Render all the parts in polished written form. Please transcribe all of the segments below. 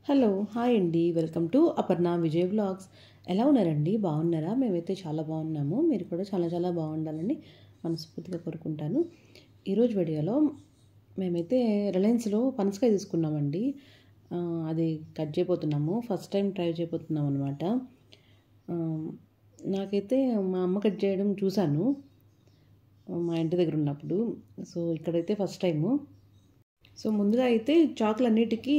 Hello hi అండి, welcome to Aparna Vijay vlogs. ఎలా ఉన్నారండి? బాగున్నారా? మేమైతే చాలా బాగున్నాము. మీరు కూడా చాలా చాలా బాగుండాలని మనస్ఫూర్తిగా కోరుకుంటాను. ఈరోజు వీడియోలో మేమైతే రిలయన్స్లో పనసకాయ తీసుకున్నామండి. అది కట్ చేయబోతున్నాము. ఫస్ట్ టైం ట్రై చేయబోతున్నాం అనమాట. నాకైతే మా అమ్మ కట్ చేయడం చూశాను మా ఇంటి దగ్గర ఉన్నప్పుడు. సో ఇక్కడైతే ఫస్ట్ టైము. సో ముందుగా అయితే చాకులన్నిటికీ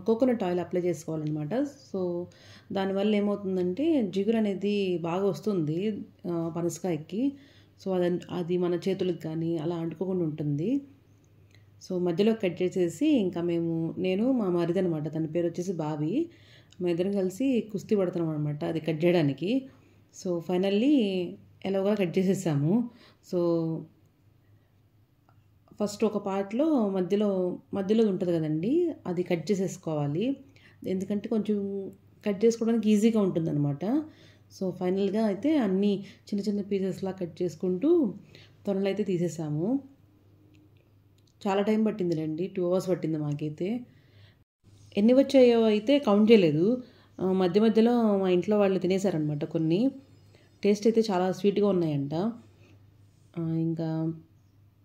కోకోనట్ ఆయిల్ అప్లై చేసుకోవాలన్నమాట. సో దానివల్ల ఏమవుతుందంటే జిగురు అనేది బాగా వస్తుంది పనసకాయకి. సో అది మన చేతులకు కానీ అలా అంటుకోకుండా ఉంటుంది. సో మధ్యలో కట్ చేసేసి ఇంకా నేను మా మరిది అనమాట, తన పేరు వచ్చేసి బావి, మా ఇద్దరం కలిసి కుస్తీ పడుతున్నాం అనమాట అది కట్ చేయడానికి. సో ఫైనల్లీ ఎలాగోలా కట్ చేసేసాము. సో ఫస్ట్ ఒక పార్ట్లో మధ్యలో ఉంటుంది కదండి, అది కట్ చేసేసుకోవాలి. ఎందుకంటే కొంచెం కట్ చేసుకోవడానికి ఈజీగా ఉంటుందన్నమాట. సో ఫైనల్గా అయితే అన్నీ చిన్న చిన్న పీసెస్లా కట్ చేసుకుంటూ త్వరలో అయితే తీసేసాము. చాలా టైం పట్టింది రండి, 2 hours పట్టింది మాకైతే. ఎన్ని వచ్చాయో అయితే కౌంట్ చేయలేదు. మధ్యలో మా ఇంట్లో వాళ్ళు తినేసారనమాట కొన్ని. టేస్ట్ అయితే చాలా స్వీట్గా ఉన్నాయంట. ఇంకా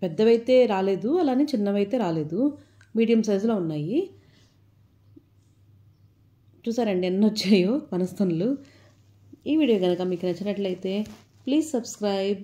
పెద్దవైతే రాలేదు, అలానే చిన్నవైతే రాలేదు, మీడియం సైజులో ఉన్నాయి. చూసారండి ఎన్ని వచ్చాయో పనస్తనులు. ఈ వీడియో కనుక మీకు నచ్చినట్లయితే ప్లీజ్ సబ్స్క్రైబ్.